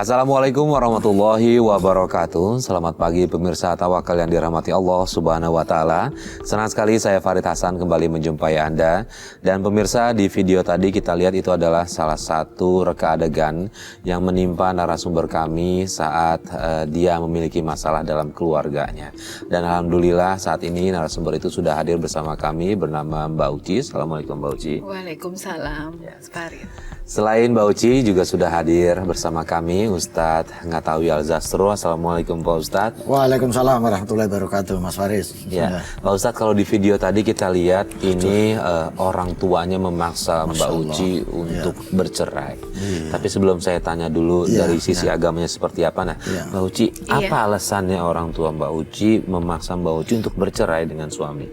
Assalamualaikum warahmatullahi wabarakatuh. Selamat pagi pemirsa Tawakal yang dirahmati Allah Subhanahu wa Ta'ala. Senang sekali saya Farid Hasan kembali menjumpai Anda. Dan pemirsa, di video tadi kita lihat itu adalah salah satu reka adegan yang menimpa narasumber kami saat dia memiliki masalah dalam keluarganya. Dan alhamdulillah saat ini narasumber itu sudah hadir bersama kami bernama Mbak Uci. Assalamualaikum Mbak Uci. Waalaikumsalam, Farid. Selain Mbak Uci juga sudah hadir bersama kami Ustadz Ngatawi Al-Zastro. Assalamualaikum Pak Ustadz. Waalaikumsalam warahmatullahi wabarakatuh, Mas Faris. Ya, Pak Ustadz, kalau di video tadi kita lihat ini orang tuanya memaksa Mbak Uci untuk bercerai. Tapi sebelum saya tanya dulu dari sisi agamanya seperti apa, Mbak Uci, apa alasannya orang tua Mbak Uci memaksa Mbak Uci untuk bercerai dengan suami?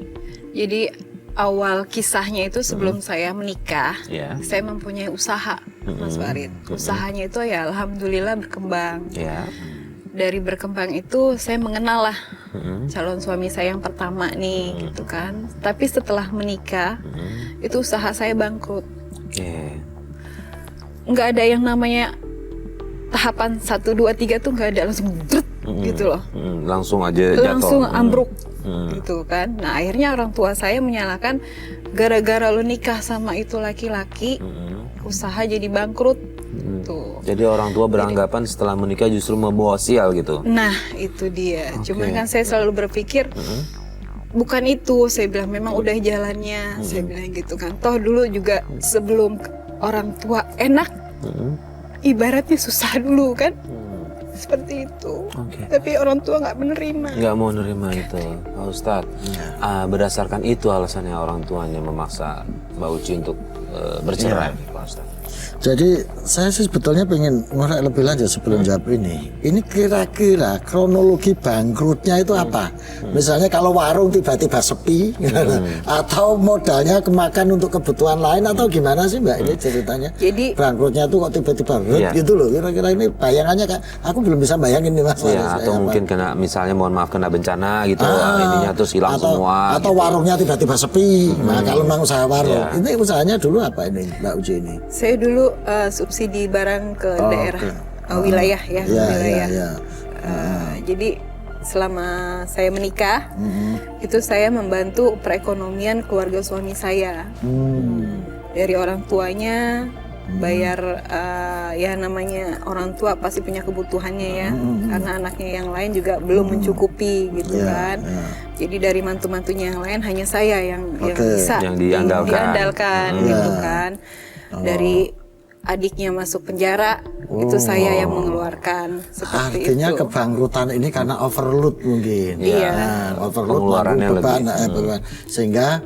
Jadi awal kisahnya itu sebelum saya menikah, saya mempunyai usaha, Mas Farid. Usahanya itu ya alhamdulillah berkembang. Dari berkembang itu saya mengenal lah calon suami saya yang pertama nih, gitu kan. Tapi setelah menikah, itu usaha saya bangkrut. Nggak ada yang namanya tahapan 1, 2, 3 tuh nggak ada, langsung brut, gitu loh. Langsung aja jatuh. Langsung ambruk. Gitu kan. Nah akhirnya orang tua saya menyalahkan, gara-gara lu nikah sama itu laki-laki, usaha jadi bangkrut. Tuh. Jadi orang tua beranggapan setelah menikah justru membawa sial gitu. Nah itu dia. Cuma kan saya selalu berpikir bukan itu. Saya bilang memang udah jalannya. Saya bilang gitu kan. Toh dulu juga sebelum orang tua enak, ibaratnya susah dulu kan. Seperti itu. Tapi orang tua nggak menerima. Nggak mau menerima itu, Pak Ustadz. Berdasarkan itu alasannya orang tuanya memaksa Mbak Uci untuk bercerai, Pak Ustadz. Jadi saya sih sebetulnya pengen ngorek lebih lanjut sebelum jawab ini. Ini kira-kira kronologi bangkrutnya itu apa? Misalnya kalau warung tiba-tiba sepi, atau modalnya kemakan untuk kebutuhan lain, atau gimana sih Mbak ini ceritanya? Jadi bangkrutnya tuh kok tiba-tiba gitu loh. Kira-kira ini bayangannya kan? Aku belum bisa bayangin nih Mas. Atau mungkin kena misalnya mohon maaf kena bencana gitu, ininya terus hilang semua. Atau gitu. Warungnya tiba-tiba sepi. Nah kalau memang usaha warung, ini usahanya dulu apa ini Mbak Uci ini? Saya dulu subsidi barang ke daerah wilayah ya, wilayah. Jadi selama saya menikah itu saya membantu perekonomian keluarga suami saya. Dari orang tuanya bayar, ya namanya orang tua pasti punya kebutuhannya ya, karena anaknya yang lain juga belum mencukupi gitu kan. Jadi dari mantu-mantunya yang lain hanya saya yang bisa yang diandalkan gitu kan. Dari adiknya masuk penjara, itu saya yang mengeluarkan. Seperti artinya itu. Kebangkrutan ini karena overload mungkin. Overload pengeluarannya beban, sehingga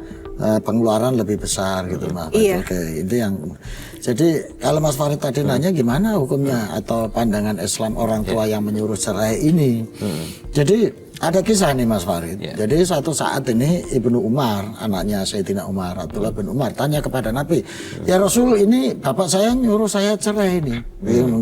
pengeluaran lebih besar gitu Mas. Itu yang. Jadi kalau Mas Farid tadi nanya gimana hukumnya atau pandangan Islam orang tua yang menyuruh cerai ini. Jadi ada kisah nih Mas Farid. Jadi suatu saat ini Ibnu Umar, anaknya Sayyidina Umar, Abdullah bin Umar, tanya kepada Nabi, ya Rasul, ini bapak saya nyuruh saya cerai ini.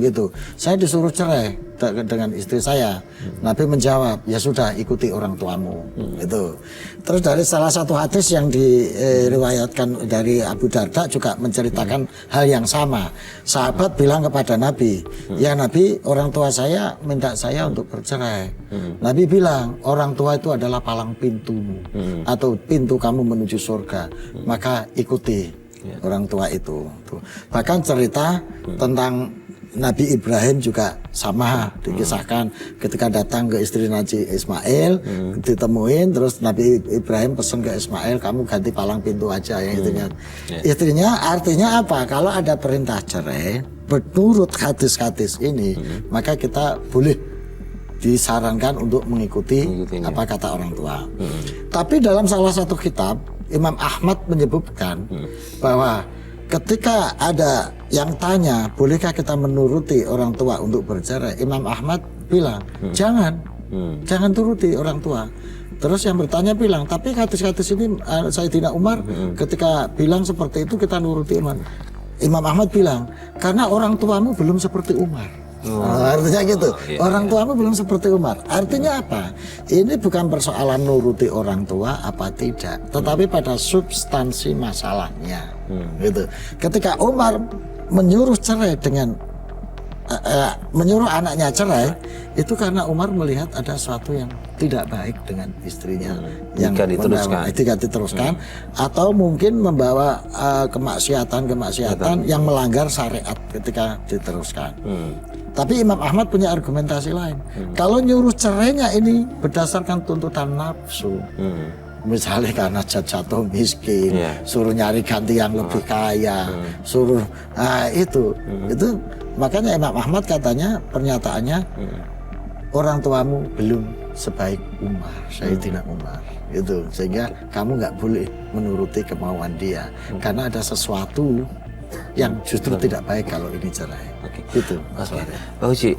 Gitu. Saya disuruh cerai dengan istri saya. Nabi menjawab, ya sudah ikuti orang tuamu. Gitu. Terus dari salah satu hadis yang diriwayatkan dari Abu Darda juga menceritakan hal yang sama. Sahabat bilang kepada Nabi, ya Nabi, orang tua saya minta saya untuk bercerai. Nabi bilang, orang tua itu adalah palang pintumu, atau pintu kamu menuju surga, maka ikuti orang tua itu. Bahkan cerita tentang Nabi Ibrahim juga sama dikisahkan ketika datang ke istri Nabi Ismail, ditemuin, terus Nabi Ibrahim pesan ke Ismail, kamu ganti palang pintu aja ya istrinya. Artinya apa? Kalau ada perintah cerai menurut hadis-hadis ini, maka kita boleh disarankan untuk mengikuti apa kata orang tua. Tapi dalam salah satu kitab Imam Ahmad menyebutkan bahwa ketika ada yang tanya, bolehkah kita menuruti orang tua untuk bercerai? Imam Ahmad bilang, jangan turuti orang tua. Terus yang bertanya bilang, tapi hadis-hadis ini Sayyidina Umar ketika bilang seperti itu kita nuruti Umar. Imam Ahmad bilang, karena orang tuamu belum seperti Umar. Artinya gitu, orang tuamu belum seperti Umar. Artinya apa? Ini bukan persoalan nuruti orang tua apa tidak, tetapi pada substansi masalahnya. Gitu. Ketika Umar menyuruh cerai dengan menyuruh anaknya cerai itu karena Umar melihat ada sesuatu yang tidak baik dengan istrinya yang jika diteruskan atau mungkin membawa kemaksiatan yang melanggar syariat ketika diteruskan. Tapi Imam Ahmad punya argumentasi lain. Kalau nyuruh cerainya ini berdasarkan tuntutan nafsu. Misalnya karena jatuh miskin, suruh nyari ganti yang lebih kaya, suruh itu makanya Imam Ahmad katanya pernyataannya orang tuamu belum sebaik Umar, Sayyidina Umar itu, sehingga kamu nggak boleh menuruti kemauan dia karena ada sesuatu yang justru tidak baik kalau ini cerai. Gitu, Mas Farid. Mbak Uci,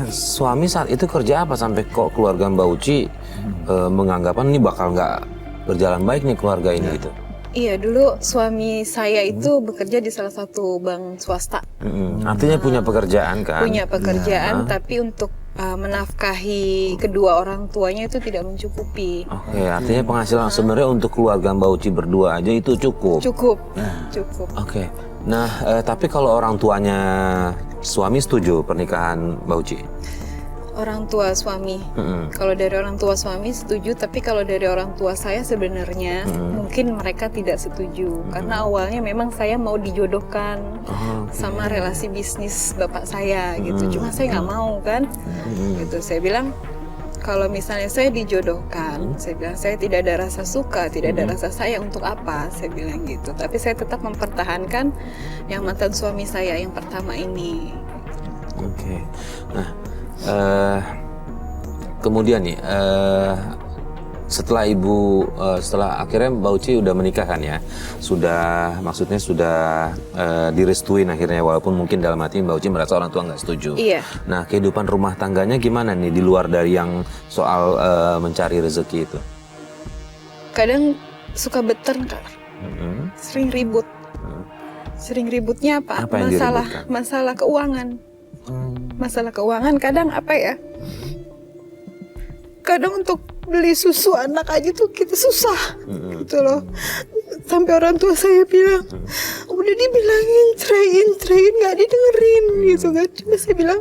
suami saat itu kerja apa sampai kok keluarga Mbak Uci menganggapan ini bakal nggak berjalan baik nih keluarga ini gitu? Iya, dulu suami saya itu bekerja di salah satu bank swasta. Artinya punya pekerjaan kan? Punya pekerjaan, tapi untuk menafkahi kedua orang tuanya itu tidak mencukupi. Oke, artinya penghasilan sebenarnya untuk keluarga Mbak Uci berdua aja itu cukup? Cukup. Oke. Nah, tapi kalau orang tuanya suami setuju pernikahan Mbak Uci? Orang tua suami. Kalau dari orang tua suami setuju, tapi kalau dari orang tua saya sebenarnya mungkin mereka tidak setuju karena awalnya memang saya mau dijodohkan sama relasi bisnis bapak saya gitu. Cuma saya nggak mau kan. Gitu. Saya bilang kalau misalnya saya dijodohkan, saya bilang saya tidak ada rasa suka, tidak ada rasa sayang untuk apa, saya bilang gitu. Tapi saya tetap mempertahankan yang mantan suami saya yang pertama ini. Oke. Nah, kemudian nih setelah setelah akhirnya Mbak Uci udah menikah kan ya, maksudnya sudah direstuin akhirnya, walaupun mungkin dalam hati Mbak Uci merasa orang tua nggak setuju. Iya. Nah, kehidupan rumah tangganya gimana nih di luar dari yang soal mencari rezeki itu? Kadang suka bertengkar, sering ribut. Sering ributnya apa? Masalah keuangan. Masalah keuangan kadang apa ya? Kadang untuk beli susu anak aja tuh kita susah, gitu loh. Sampai orang tua saya bilang, udah dibilangin ceraiin nggak didengerin, gitu kan. Cuma saya bilang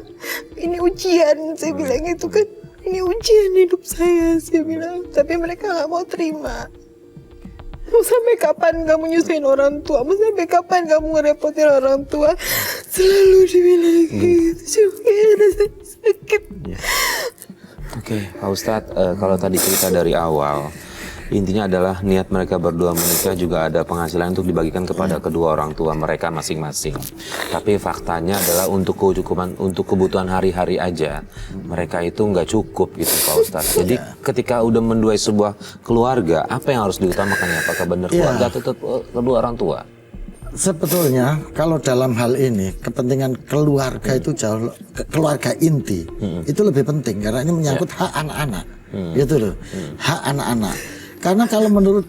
ini ujian, saya bilang itu kan, ini ujian hidup saya bilang. Tapi mereka nggak mau terima. Mau sampai kapan kamu nyusahin orang tua? Mau sampai kapan kamu ngerepotin orang tua? Selalu dibilang gitu. Cuma rasa sakit. Oke, Pak Ustadz, kalau tadi cerita dari awal, intinya adalah niat mereka berdua menikah juga ada penghasilan untuk dibagikan kepada kedua orang tua mereka masing-masing. Tapi faktanya adalah untuk kebutuhan hari-hari aja, mereka itu nggak cukup gitu, Pak Ustadz. Jadi ketika udah menduai sebuah keluarga, apa yang harus diutamakan ya? Apakah benar keluarga atau kedua orang tua? Sebetulnya kalau dalam hal ini kepentingan keluarga itu jauh, keluarga inti itu lebih penting karena ini menyangkut hak anak-anak, gitu loh, hak anak-anak. Karena kalau menurut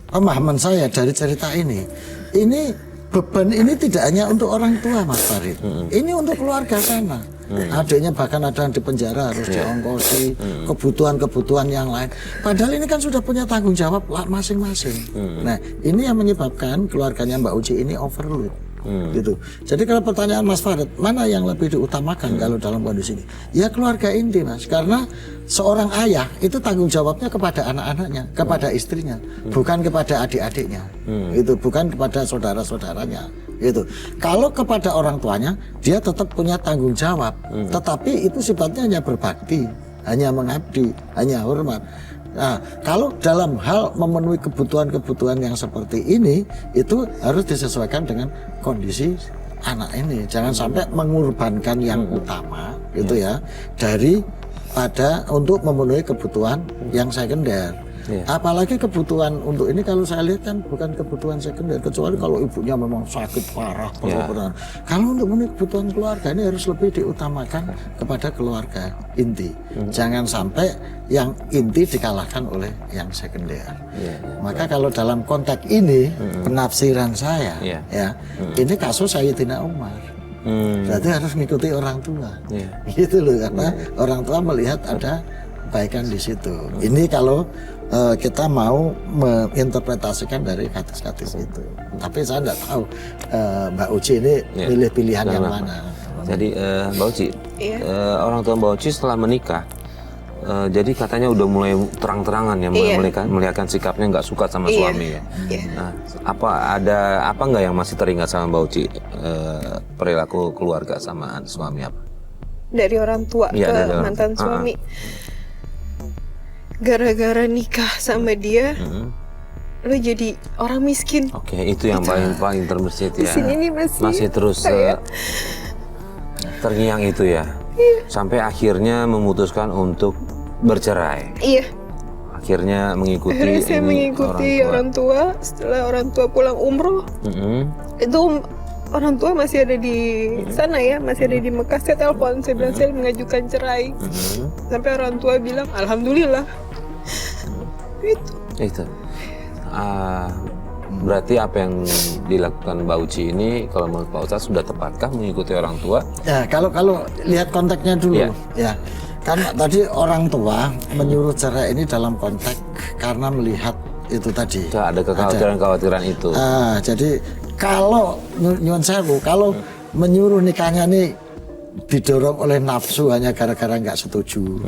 pemahaman saya dari cerita ini beban ini tidak hanya untuk orang tua, Mas Farid, ini untuk keluarga sana. Adiknya bahkan ada yang di penjara harus diongkosi, kebutuhan-kebutuhan yang lain. Padahal ini kan sudah punya tanggung jawab masing-masing. Nah, ini yang menyebabkan keluarganya Mbak Uci ini overload. Gitu. Jadi kalau pertanyaan Mas Farid, mana yang lebih diutamakan kalau dalam kondisi ini? Ya keluarga inti, Mas. Karena seorang ayah itu tanggung jawabnya kepada anak-anaknya, kepada istrinya, bukan kepada adik-adiknya. Itu bukan kepada saudara-saudaranya. Gitu. Kalau kepada orang tuanya, dia tetap punya tanggung jawab, tetapi itu sifatnya hanya berbakti, hanya mengabdi, hanya hormat. Nah, kalau dalam hal memenuhi kebutuhan-kebutuhan yang seperti ini, itu harus disesuaikan dengan kondisi anak ini. Jangan sampai mengorbankan yang utama, gitu ya, daripada untuk memenuhi kebutuhan yang sekunder. Apalagi kebutuhan untuk ini kalau saya lihat kan bukan kebutuhan sekunder, kecuali kalau ibunya memang sakit parah. Kalau untuk memenuhi kebutuhan keluarga ini harus lebih diutamakan kepada keluarga inti. Jangan sampai yang inti dikalahkan oleh yang sekunder. Maka kalau dalam konteks ini penafsiran saya, ini kasus Sayyidina Umar. Berarti harus mengikuti orang tua, gitu loh, karena orang tua melihat ada kebaikan di situ. Ini kalau kita mau menginterpretasikan dari hadis-hadis itu. Tapi saya tidak tahu Mbak Uci ini pilih pilihan yang mana. Jadi Mbak Uci, orang tua Mbak Uci setelah menikah, jadi katanya udah mulai terang-terangan ya, mulai melihatkan sikapnya nggak suka sama suami ya. Nah, ada apa nggak yang masih teringat sama Mbak Uci, perilaku keluarga sama suami apa? Dari orang tua ke mantan suami. Gara-gara nikah sama dia, lo jadi orang miskin. Oke, itu yang paling terbesit ya. Di sini ini masih terus terngiang itu ya. Sampai akhirnya memutuskan untuk bercerai. Iya. Akhirnya mengikuti. Akhirnya saya mengikuti orang tua. Setelah orang tua pulang umroh, itu orang tua masih ada di sana ya, masih ada di Mekah. Saya telepon, saya bilang saya mengajukan cerai. Sampai orang tua bilang, alhamdulillah. Itu. Berarti apa yang dilakukan Mbak Uci ini, kalau menurut Pak Ustadz sudah tepatkah mengikuti orang tua? Ya, kalau lihat konteksnya dulu, ya. Kan tadi orang tua menyuruh cerai ini dalam konteks karena melihat itu tadi. Ada kekhawatiran-kekhawatiran itu. Jadi kalau nyuwun sewu, kalau menyuruh nikahnya nih didorong oleh nafsu hanya gara-gara nggak setuju,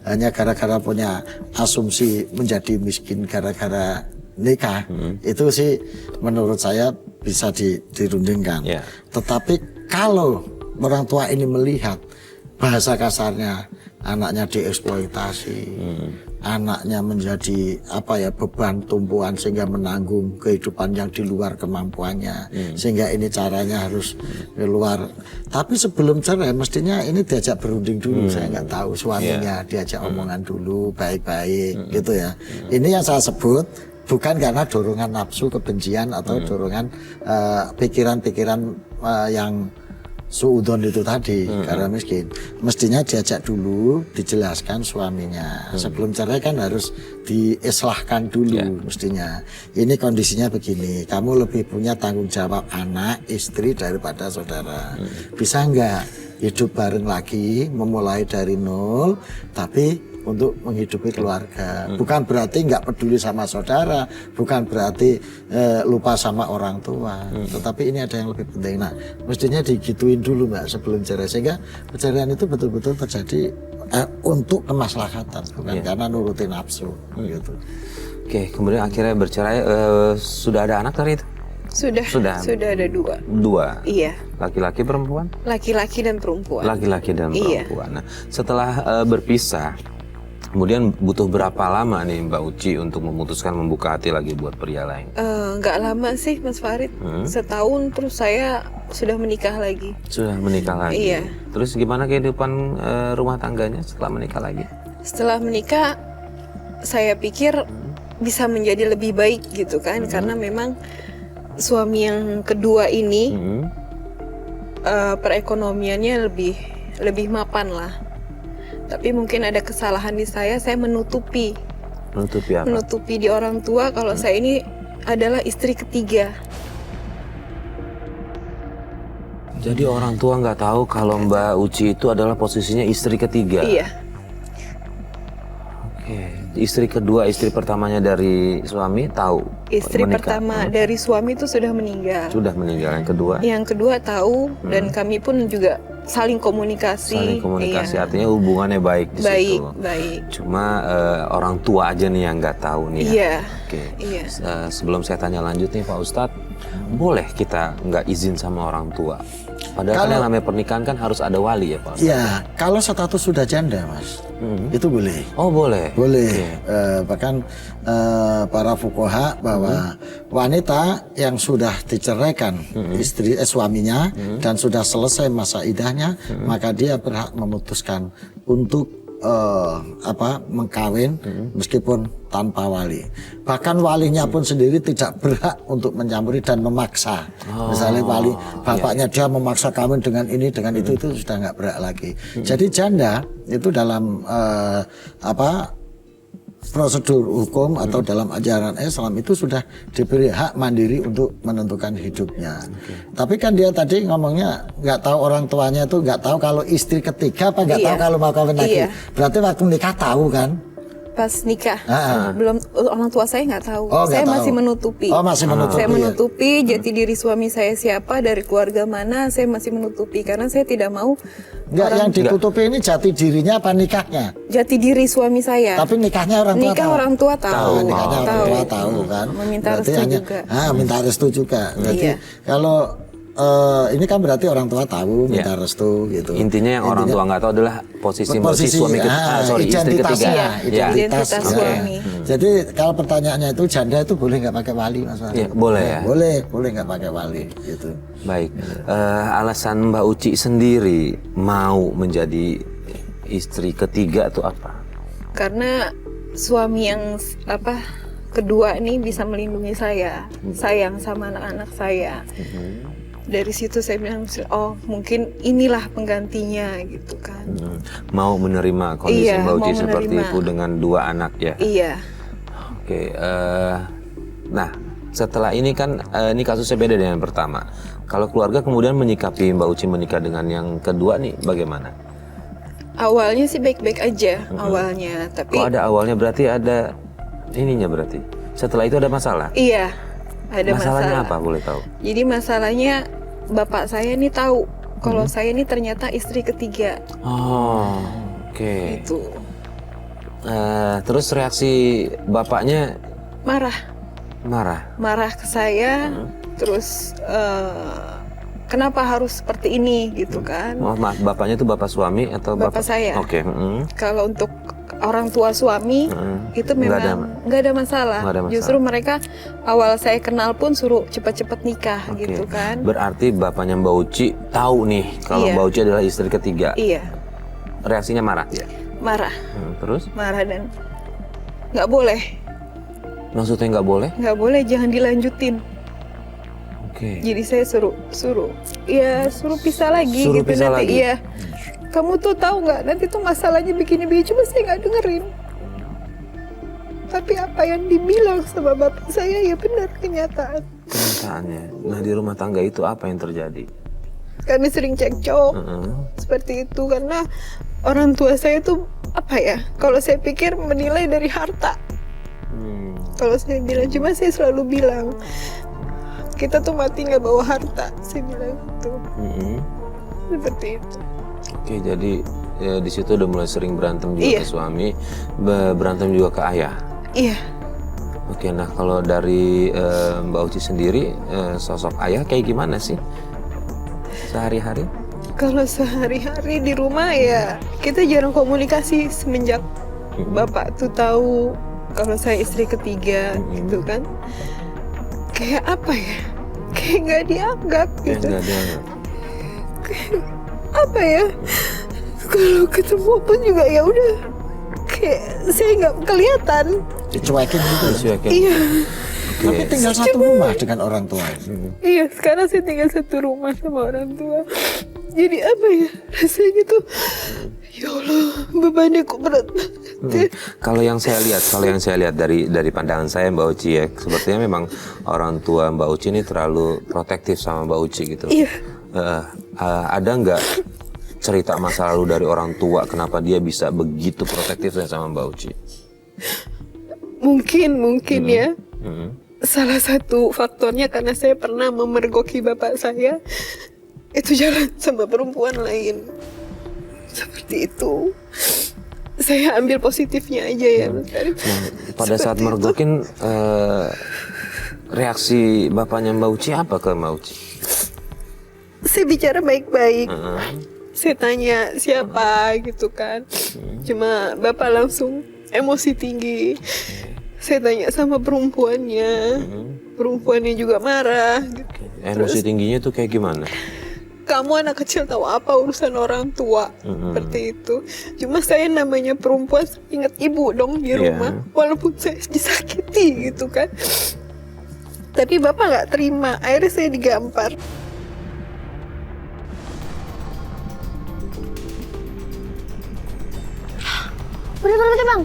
hanya gara-gara punya asumsi menjadi miskin gara-gara nikah, itu sih menurut saya bisa dirundingkan. Tetapi kalau orang tua ini melihat bahasa kasarnya anaknya dieksploitasi, anaknya menjadi beban tumpuan sehingga menanggung kehidupan yang di luar kemampuannya, sehingga ini caranya harus keluar. Tapi sebelum cerai mestinya ini diajak berunding dulu. Saya nggak tahu suaminya, diajak omongan dulu baik-baik gitu ya. Ini yang saya sebut bukan karena dorongan nafsu, kebencian atau dorongan pikiran-pikiran yang suudon itu tadi karena miskin. Mestinya diajak dulu, dijelaskan suaminya. Sebelum cerai kan harus diislahkan dulu mestinya. Ini kondisinya begini, kamu lebih punya tanggung jawab anak, istri daripada saudara. Bisa enggak hidup bareng lagi, memulai dari nol, tapi untuk menghidupi keluarga. Bukan berarti nggak peduli sama saudara, bukan berarti lupa sama orang tua, tetapi ini ada yang lebih penting. Nah, mestinya digituin dulu Mbak sebelum cerai, sehingga perceraian itu betul-betul terjadi untuk kemaslahatan, bukan karena nurutin nafsu gitu. Oke, kemudian akhirnya bercerai. Sudah ada anak dari itu? Sudah ada 2. Iya. Laki-laki perempuan? Laki-laki dan perempuan. Laki-laki dan perempuan. Nah, setelah berpisah, kemudian butuh berapa lama nih Mbak Uci untuk memutuskan membuka hati lagi buat pria lain? Nggak lama sih Mas Farid, setahun terus saya sudah menikah lagi. Sudah menikah lagi? Iya. Terus gimana kehidupan rumah tangganya setelah menikah lagi? Setelah menikah, saya pikir bisa menjadi lebih baik gitu kan, karena memang suami yang kedua ini perekonomiannya lebih mapan lah. Tapi mungkin ada kesalahan di saya menutupi. Menutupi apa? Menutupi di orang tua kalau saya ini adalah istri ketiga. Jadi orang tua nggak tahu kalau Mbak Uci itu adalah posisinya istri ketiga? Iya. Oke. Istri kedua, istri pertamanya dari suami tahu? Istri pertama dari suami itu sudah meninggal. Sudah meninggal. Yang kedua? Yang kedua tahu, dan kami pun juga saling komunikasi. Saling komunikasi, artinya hubungannya baik di situ. Baik. Cuma orang tua aja nih yang nggak tahu nih. Iya. Oke. Iya. Sebelum saya tanya lanjut nih Pak Ustadz, boleh kita nggak izin sama orang tua? Padahal kan yang namanya pernikahan kan harus ada wali ya Pak Ustadz? Iya, kalau status sudah janda Mas, itu boleh. Oh boleh? Boleh. Bahkan para fuqaha bahwa wanita yang sudah diceraikan suaminya dan sudah selesai masa iddahnya, maka dia berhak memutuskan untuk mengkawin meskipun tanpa wali. Bahkan walinya pun sendiri tidak berhak untuk mencampuri dan memaksa. Misalnya wali bapaknya dia memaksa kawin dengan ini dengan itu sudah nggak berhak lagi. Jadi janda itu dalam prosedur hukum atau dalam ajaran Islam itu sudah diberi hak mandiri untuk menentukan hidupnya. Tapi kan dia tadi ngomongnya nggak tahu orang tuanya itu nggak tahu kalau istri ketiga apa nggak tahu kalau mau kawin lagi. Berarti waktu menikah tahu kan? pas nikah. Belum, orang tua saya nggak tahu. Oh, saya nggak masih tahu. menutupi. Oh, masih menutupi. Saya menutupi jati diri suami saya siapa, dari keluarga mana, saya masih menutupi karena saya tidak mau. Enggak, yang ditutupi ini jati dirinya apa nikahnya? Jati diri suami saya. Tapi nikahnya orang tua Nikah tahu. orang tua tahu. Nikahnya orang tua tahu kan. Meminta Berarti restu juga. minta restu juga. Berarti Iya. kalau ini kan berarti orang tua tahu minta restu gitu. Intinya yang orang tua nggak tahu adalah posisi suami istri ketiga. Identitas suami. Jadi kalau pertanyaannya itu janda itu boleh nggak pakai wali, Mas Farid? Ya, boleh ya. Boleh nggak pakai wali gitu. Baik, alasan Mbak Uci sendiri mau menjadi istri ketiga itu apa? Karena suami yang kedua ini bisa melindungi saya, sayang sama anak-anak saya. Dari situ saya bilang, oh mungkin inilah penggantinya gitu kan. Mau menerima kondisi Iya, Mbak Uci mau seperti menerima. itu dengan 2 anak ya? Iya. Oke, nah setelah ini kan ini kasusnya beda dengan yang pertama. Kalau keluarga kemudian menyikapi Mbak Uci menikah dengan yang kedua nih bagaimana? Awalnya sih baik-baik aja awalnya, tapi Kok ada awalnya berarti ada ininya berarti. Setelah itu ada masalah? iya ada Masalahnya masalah. apa boleh tahu? Jadi masalahnya bapak saya ini tahu kalau saya ini ternyata istri ketiga. Oh, oke. Itu Terus reaksi bapaknya marah marah. ke saya, terus kenapa harus seperti ini gitu kan. Maaf, bapaknya itu bapak suami atau Bapak saya. Oke. Kalau untuk orang tua suami itu memang nggak ada masalah. Nggak ada masalah. Justru mereka awal saya kenal pun suruh cepat-cepat nikah Oke. gitu kan. Berarti bapaknya Mbak Uci tahu nih kalau Iya. Mbak Uci adalah istri ketiga. Iya, Reaksinya marah ya? marah Terus? marah dan nggak boleh, Maksudnya nggak boleh? jangan dilanjutin. Oke. Jadi saya suruh pisah lagi Suruh gitu pisah nanti. lagi? Iya. Kamu tuh tahu nggak nanti tuh masalahnya begini-begini, cuma saya nggak dengerin. Tapi apa yang dibilang sama bapak saya ya benar kenyataan. Kenyataannya. Nah di rumah tangga itu apa yang terjadi? Kami sering cekcok seperti itu karena orang tua saya tuh kalau saya pikir menilai dari harta. Kalau saya bilang, cuma saya selalu bilang kita tuh mati nggak bawa harta, saya bilang gitu. Seperti itu. Oke, jadi di situ udah mulai sering berantem juga Iya. ke suami, berantem juga ke ayah. Iya. Oke, nah kalau dari Mbak Uci sendiri, sosok ayah kayak gimana sih sehari-hari? Kalau sehari-hari di rumah ya kita jarang komunikasi semenjak bapak tuh tahu kalau saya istri ketiga gitu kan. Kayak apa ya? Kayak nggak dianggap gitu. Nggak ada. Apa ya? Kalau ketemu pun juga ya udah kayak saya nggak kelihatan. Dicuekin gitu. Dicuekin. Iya. Tapi tinggal satu rumah dengan orang tua. Iya, sekarang saya tinggal satu rumah sama orang tua. Jadi apa ya? Rasanya tuh ya Allah, bebannya kok berat banget. Kalau yang saya lihat dari pandangan saya Mbak Uci ya, sepertinya memang orang tua Mbak Uci ini terlalu protektif sama Mbak Uci gitu. Iya. Ada nggak cerita masa lalu dari orang tua kenapa dia bisa begitu protektif sama Mbak Uci? Mungkin ya. Salah satu faktornya karena saya pernah memergoki bapak saya itu jalan sama perempuan lain. Seperti itu. Saya ambil positifnya aja ya, Mas Farid. Nah, pada saat mergokin reaksi bapaknya Mbak Uci apa ke Mbak Uci? Saya bicara baik-baik. Saya tanya siapa gitu kan. Cuma bapak langsung emosi tinggi. Saya tanya sama perempuannya. Perempuannya juga marah gitu. Emosi tingginya tuh kayak gimana? Kamu anak kecil tahu apa urusan orang tua. Seperti itu. Cuma saya namanya perempuan ingat ibu dong di rumah. Walaupun saya disakiti gitu kan. Tapi bapak nggak terima. Akhirnya saya digampar. Berarti bang,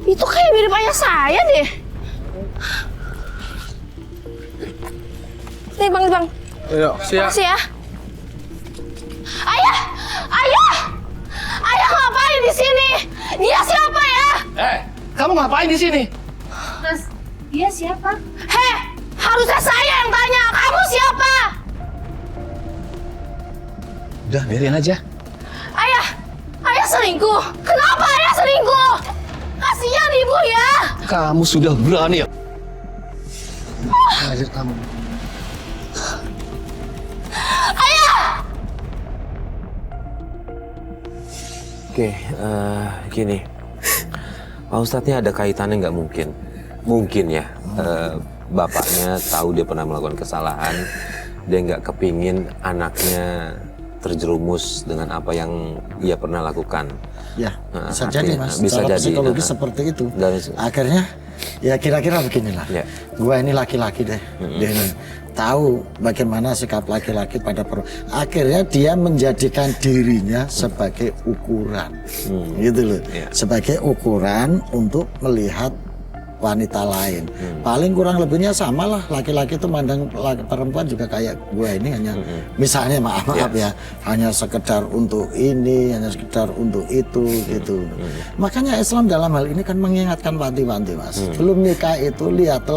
itu kayak mirip ayah saya deh. Nih bang. Ayo, siap. Makasih ya. Ayah ngapain di sini? Dia siapa ya? kamu ngapain di sini? Mas, dia siapa? Heh, harusnya saya yang tanya. Kamu siapa? Udah, biarin aja. Ayah selingkuh. Kenapa ayah selingkuh? Kasihan ibu ya. Kamu sudah berani ya? Hajar kamu. Oke, gini, Pak Ustadznya ada kaitannya nggak mungkin? Mungkin ya, bapaknya tahu dia pernah melakukan kesalahan, dia nggak kepingin anaknya terjerumus dengan apa yang ia pernah lakukan. Ya, Nah, bisa jadi artinya, Mas. bisa Secara jadi, psikologis seperti itu. Akhirnya, ya kira-kira beginilah. Ya. Gua ini laki-laki deh. Dia ini tahu bagaimana sikap laki-laki pada perempuan. Akhirnya dia menjadikan dirinya sebagai ukuran, gitu loh. Ya. Sebagai ukuran untuk melihat wanita lain. Paling kurang lebihnya sama lah, laki-laki itu mandang perempuan juga kayak gue ini hanya misalnya maaf ya, hanya sekedar untuk ini, hanya sekedar untuk itu gitu. Makanya Islam dalam hal ini kan mengingatkan wanti-wanti Mas. Belum nikah itu lihat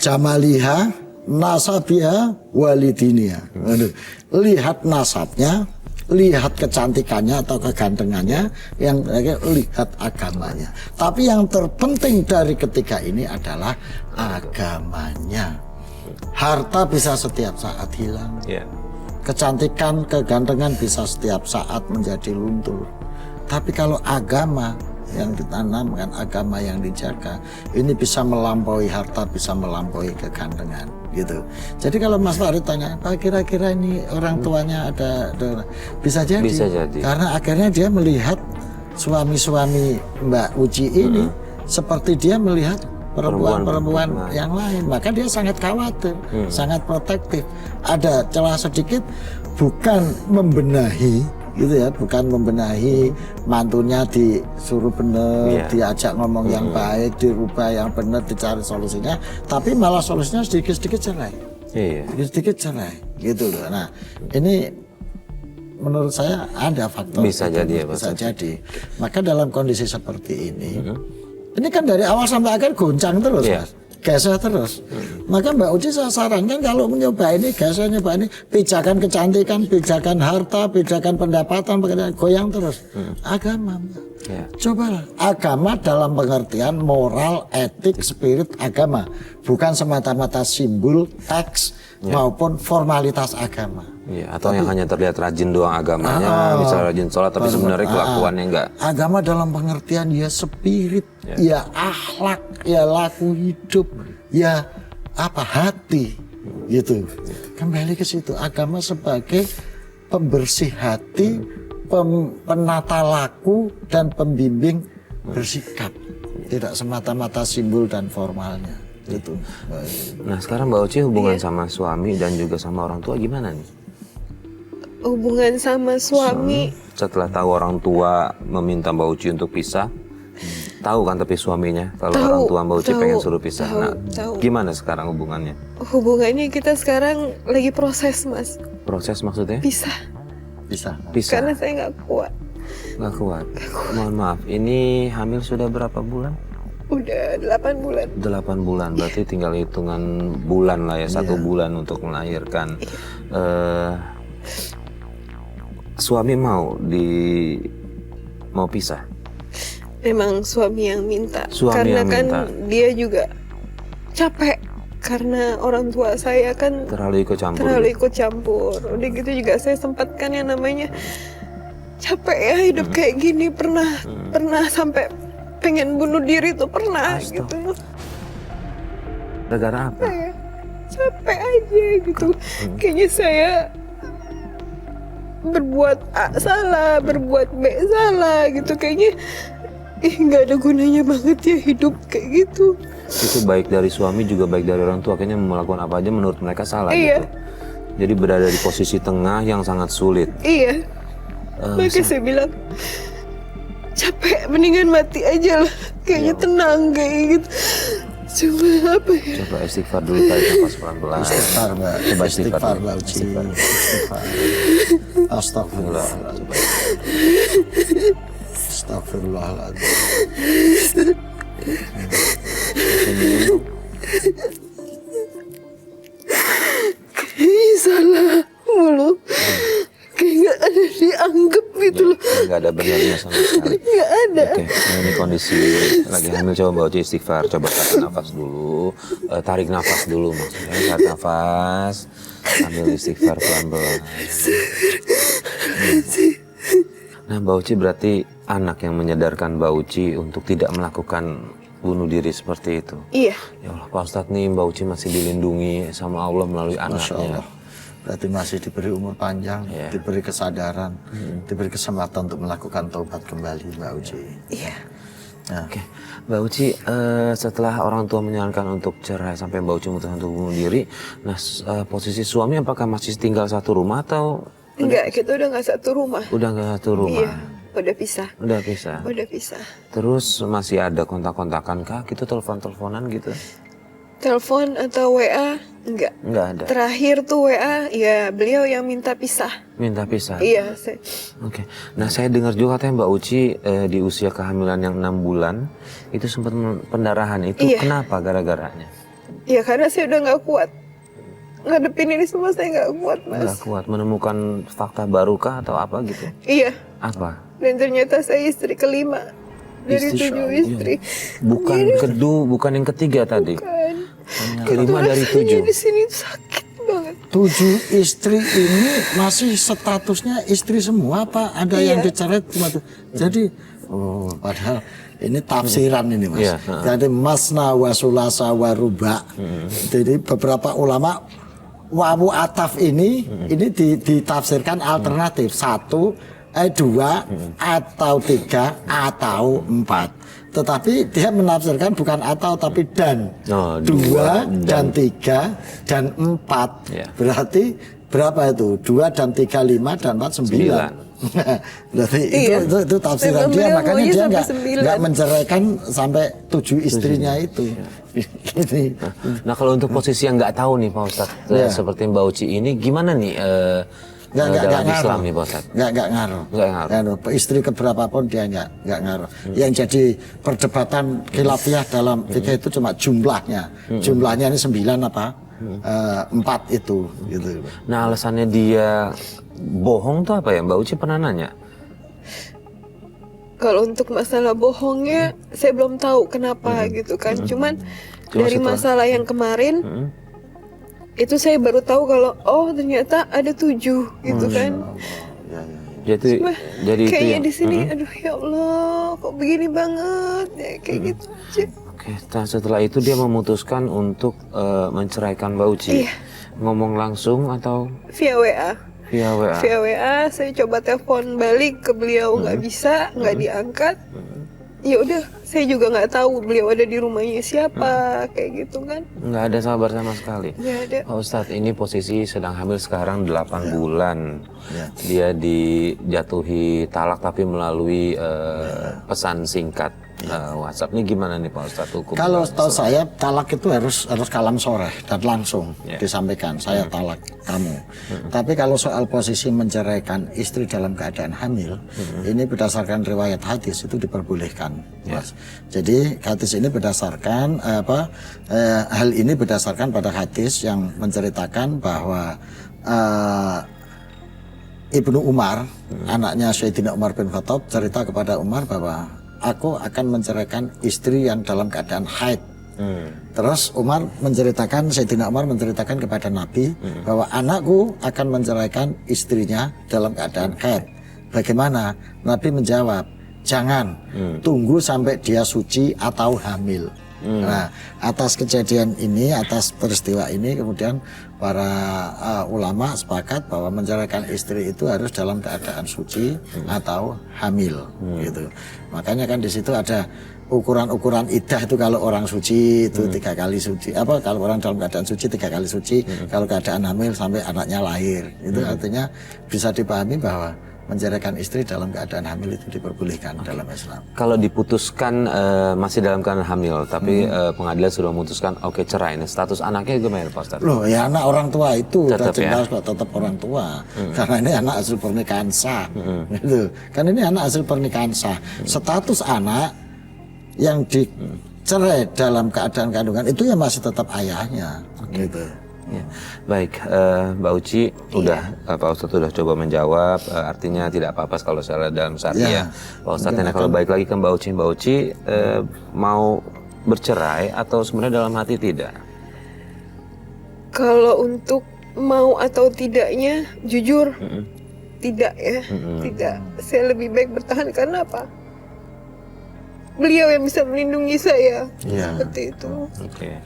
jamaliha, nasabiha, walidiniha. Lihat nasabnya, lihat kecantikannya atau kegantengannya, yang lihat agamanya. Tapi yang terpenting dari ketiga ini adalah agamanya. Harta bisa setiap saat hilang. Ya. Kecantikan, kegantengan bisa setiap saat menjadi luntur. Tapi kalau agama yang ditanamkan, agama yang dijaga, ini bisa melampaui harta, bisa melampaui kegantengan, gitu. Jadi kalau Mas Farid tanya, apa kira-kira ini orang tuanya ada bisa jadi. Bisa jadi. Karena akhirnya dia melihat suami-suami Mbak Uci ini seperti dia melihat perempuan-perempuan yang lain, maka dia sangat khawatir, sangat protektif. Ada celah sedikit, bukan membenahi gitu ya, bukan membenahi, mantunya disuruh bener, diajak ngomong yang baik, dirubah yang benar, dicari solusinya, tapi malah solusinya sedikit-sedikit cerai, sedikit-sedikit cerai, gitu loh. Nah, ini menurut saya ada faktor bisa itu, jadi ya, bisa jadi. Maka dalam kondisi seperti ini kan dari awal sampai akhir goncang terus, Mas. Geseh terus. Maka Mbak Uci saya sarankan kalau mencoba ini, geseh nyoba ini, pijakan kecantikan, pijakan harta, pijakan pendapatan, goyang terus. Agama. Cobalah. Agama dalam pengertian moral, etik, spirit agama. Bukan semata-mata simbol, teks, maupun formalitas agama. Atau yang hanya terlihat rajin doang agamanya, misalnya rajin sholat, tapi sebenarnya kelakuannya enggak. Agama dalam pengertian ya spirit, ya akhlak, ya laku hidup, ya apa hati, gitu. Kembali ke situ, agama sebagai pembersih hati, penata laku dan pembimbing bersikap, tidak semata-mata simbol dan formalnya. Gitu. Nah sekarang Mbak Uci hubungan sama suami dan juga sama orang tua gimana nih? Hubungan sama suami. Setelah tahu orang tua meminta Mbak Uci untuk pisah, tahu kan tapi suaminya kalau orang tua Mbak Uci pengen suruh pisah. Gimana sekarang hubungannya? Hubungannya kita sekarang lagi proses, Mas. Proses maksudnya? Pisah. Karena saya nggak kuat. Nggak kuat. Mohon maaf, ini hamil sudah berapa bulan? Udah 8 bulan. 8 bulan, berarti tinggal hitungan bulan lah ya, 1 bulan untuk melahirkan. Suami mau pisah? Memang suami yang minta. Suami karena yang kan minta. dia juga capek karena orang tua saya kan terlalu ikut campur. Udah gitu juga saya sempat kan yang namanya capek ya hidup kayak gini, pernah sampai pengen bunuh diri tuh pernah. Gitu. Gara-gara apa? Capek aja gitu. Kayaknya saya berbuat A salah, berbuat B salah gitu. Kayaknya nggak ada gunanya banget ya hidup kayak gitu. Itu baik dari suami juga baik dari orang tua, kayaknya melakukan apa aja menurut mereka salah gitu. Jadi berada di posisi tengah yang sangat sulit. Iya. Makanya saya bilang capek, mendingan mati aja lah. Kayaknya tenang kayak gitu. Cuma apa ya? Coba istighfar dulu, tarik nafas pelan-pelan. Istighfar, Mbak. Coba istighfar Mbak Uci. Astagfirullah. Astagfirullahaladzim. Kayaknya salah mulu. Kayak nggak ada dianggap gitu loh. Nggak ada benarnya sama sekali. Nggak ada. Oke, nah ini kondisi lagi hamil, coba Mbak Uci istighfar, coba tarik nafas dulu, tarik nafas dulu maksudnya, tarik nafas, sambil istighfar pelan-pelan. Nah Mbak Uci berarti anak yang menyadarkan Mbak Uci untuk tidak melakukan bunuh diri seperti itu. Iya. Ya Allah Pak Ustadz nih Mbak Uci masih dilindungi sama Allah melalui Masya anaknya. Allah. Berarti masih diberi umur panjang, diberi kesadaran, diberi kesempatan untuk melakukan taubat kembali, Mbak Uci. Iya. Nah, Oke, Mbak Uci, setelah orang tua menyarankan untuk cerai sampai Mbak Uci memutuskan untuk bunuh diri, nah posisi suami apakah masih tinggal satu rumah atau Enggak, kita udah nggak satu rumah. udah nggak satu rumah? Iya, udah pisah. Udah pisah. Udah pisah. Terus masih ada kontak-kontakan kah? Gitu telepon-teleponan gitu? Telepon atau WA? Enggak. Nggak ada. Terakhir tuh WA, ya beliau yang minta pisah. Minta pisah. Iya, saya. Oke. Nah saya dengar juga katanya Mbak Uci di usia kehamilan yang 6 bulan itu sempat pendarahan. Itu Iya. kenapa gara-garanya? Ya karena saya udah nggak kuat. Ngadepin ini semua saya nggak kuat, Mas. Nggak kuat menemukan fakta baru kah atau apa gitu? Iya. Apa? Dan ternyata saya istri kelima dari Istri 7 istri. Bukan yang ketiga tadi. Kan. Kelima dari 7. Di sini sakit banget. 7 istri ini masih statusnya istri semua apa? Ada yang dicerai cuma tuh. Jadi, padahal ini tafsiran ini Mas. Iya, Jadi masna wa sulasa wa ruba. Jadi beberapa ulama wawu ataf ini ditafsirkan alternatif 1, 2 atau 3 atau 4. Tetapi dia menafsirkan bukan atau tapi dan. Oh, 2 dan 3 dan 4. Ya. Berarti berapa itu? 2 dan 3 5 dan 4 9. Berarti itu tafsiran Memang dia, beliau makanya maunya dia sampai nggak 9. menceraikan sampai 7 istrinya itu. Ini. Nah kalau untuk posisi yang nggak tahu nih Pak Ustadz, seperti Mbak Uci ini gimana nih dalam Islam nih Pak Ustadz? Nggak ngaruh. Nggak ngaruh. Istri keberapa pun dia nggak ngaruh. Yang jadi perdebatan khilafiyah dalam fikih itu cuma jumlahnya. Jumlahnya ini 9 apa? 4 itu. Gitu. Nah alasannya dia bohong tuh apa ya Mbak Uci pernah nanya? Kalau untuk masalah bohongnya, saya belum tahu kenapa gitu kan. Cuman dari masalah yang kemarin, itu saya baru tahu kalau ternyata ada 7 gitu kan. Jadi itu Kayaknya yang di sini, aduh ya Allah, kok begini banget ya kayak gitu aja. Oke, nah setelah itu dia memutuskan untuk menceraikan Mbak Uci. Iya. Ngomong langsung atau Via WA. via WA? Via WA, saya coba telepon balik ke beliau, nggak bisa, nggak diangkat. Ya udah, saya juga nggak tahu beliau ada di rumahnya siapa, kayak gitu kan. Nggak ada sabar sama sekali. Nggak ada. Pak Ustadz, ini posisi sedang hamil sekarang 8 bulan. Dia dijatuhi talak tapi melalui pesan singkat WhatsApp. Ini gimana nih Pak Ustadz hukum? Kalau tahu saya talak itu harus kalam soreh dan langsung disampaikan saya talak kamu. Tapi kalau soal posisi menceraikan istri dalam keadaan hamil, ini berdasarkan riwayat hadis itu diperbolehkan, Mas. Jadi hadis ini berdasarkan hal ini berdasarkan pada hadis yang menceritakan bahwa Ibnu Umar, anaknya Sayyidina Umar bin Khattab, cerita kepada Umar bahwa aku akan menceraikan istri yang dalam keadaan haid. Terus Umar menceritakan, Sayyidina Umar menceritakan kepada Nabi bahwa anakku akan menceraikan istrinya dalam keadaan haid. Bagaimana? Nabi menjawab, jangan, tunggu sampai dia suci atau hamil. Nah, atas kejadian ini, atas peristiwa ini, kemudian para ulama sepakat bahwa menceraikan istri itu harus dalam keadaan suci atau hamil, gitu. Makanya kan di situ ada ukuran-ukuran iddah itu kalau orang suci itu 3 kali suci, kalau orang dalam keadaan suci 3 kali suci, kalau keadaan hamil sampai anaknya lahir. Itu artinya bisa dipahami bahwa menceraikan istri dalam keadaan hamil itu diperbolehkan dalam Islam. Kalau diputuskan masih dalam keadaan hamil, tapi pengadilan sudah memutuskan oke cerai, nah, status anaknya gimana Pak Ustadz? Loh ya anak orang tua itu Tetap udah ya? jelas kok tetap orang tua. Karena ini anak hasil pernikahan sah. Gitu. Kan ini anak hasil pernikahan sah. Status anak yang dicerai dalam keadaan kandungan itu ya masih tetap ayahnya. Gitu. Ya. Baik, Mbak Uci, udah Pak Ustadz sudah coba menjawab, artinya tidak apa-apa kalau salah dalam syariah. Ya. Pak Ustadz, nah, kalau balik lagi ke Mbak Uci mau bercerai atau sebenarnya dalam hati tidak? Kalau untuk mau atau tidaknya, jujur tidak ya, tidak. Saya lebih baik bertahan karena apa? Beliau yang bisa melindungi saya, Iya. seperti itu. Oke.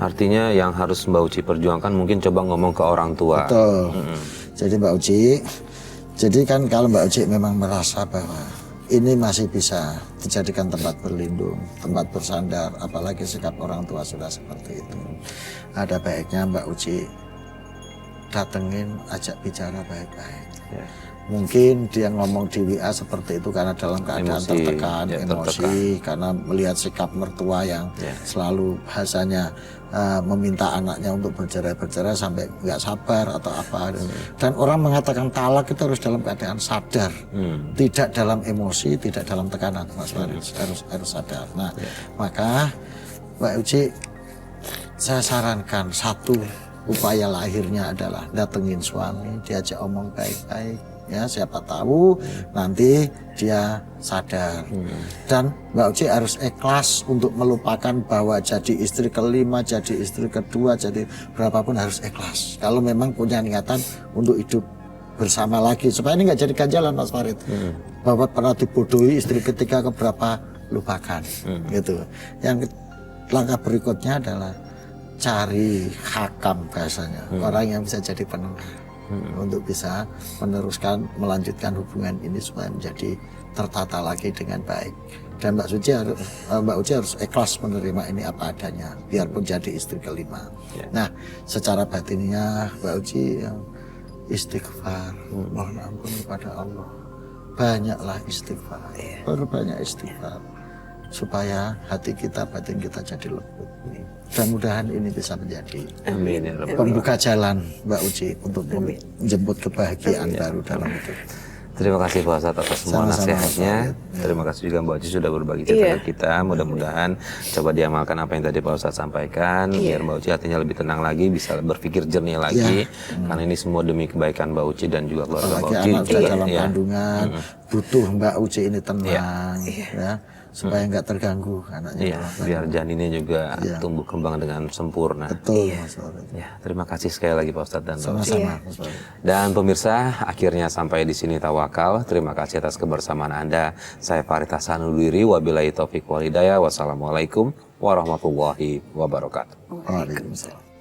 Artinya yang harus Mbak Uci perjuangkan mungkin coba ngomong ke orang tua. Betul. Jadi Mbak Uci, jadi kan kalau Mbak Uci memang merasa bahwa ini masih bisa dijadikan tempat berlindung, tempat bersandar, apalagi sikap orang tua sudah seperti itu. Ada baiknya Mbak Uci datengin, ajak bicara baik-baik. Ya. Mungkin dia ngomong di WA seperti itu karena dalam keadaan Emosi, tertekan, ya, emosi, karena melihat sikap mertua yang selalu bahasanya meminta anaknya untuk bercerai-bercerai sampai nggak sabar atau apa. Dan orang mengatakan talak itu harus dalam keadaan sadar, tidak dalam emosi, tidak dalam tekanan, Mas Farid. Harus sadar. Nah, maka Mbak Uci, saya sarankan satu upaya lahirnya adalah datengin suami, diajak omong baik-baik. Ya, siapa tahu nanti dia sadar. Dan Mbak Uci harus ikhlas untuk melupakan bahwa jadi istri kelima, jadi istri kedua, jadi berapapun harus ikhlas. Kalau memang punya niatan untuk hidup bersama lagi, supaya ini nggak jadi ganjalan Mas Farid. Bahwa pernah dibodohi istri ketiga keberapa, lupakan. Gitu. Yang langkah berikutnya adalah cari hakam bahasanya, orang yang bisa jadi penengah. Untuk bisa meneruskan, melanjutkan hubungan ini supaya menjadi tertata lagi dengan baik. Dan Mbak Uci harus ikhlas menerima ini apa adanya, biarpun jadi istri kelima. Nah, secara batinnya Mbak Uci yang istighfar, mohon ampun kepada Allah. Banyaklah istighfar, perbanyak istighfar, supaya hati kita, batin kita jadi lembut. Dan mudahan ini bisa menjadi Amin ya Rabbal pembuka jalan Mbak Uci untuk menjemput kebahagiaan baru dalam hidup. Terima kasih Pak Ustadz atas semua Sama-sama, nasihatnya. Terima kasih juga Mbak Uci sudah berbagi cerita ke kita. Mudah-mudahan coba diamalkan apa yang tadi Pak Ustadz sampaikan, biar Mbak Uci hatinya lebih tenang lagi, bisa berpikir jernih lagi. Karena ini semua demi kebaikan Mbak Uci dan juga keluarga Mbak Apalagi Uci. anak sudah dalam ya. kandungan, butuh Mbak Uci ini tenang, ya, supaya nggak terganggu anaknya. Iya, biar janinnya juga tumbuh kembang dengan sempurna. Betul, Mas Farid. Ya, terima kasih sekali lagi Pak Ustadz dan Mbak Uci. Sama-sama, Mas Farid. Dan pemirsa, akhirnya sampai di sini Tawakal. Terima kasih atas kebersamaan Anda. Saya Farid Hasan undur diri. Wabillahi taufiq wal hidayah. Wassalamualaikum warahmatullahi wabarakatuh. Waalaikumsalam.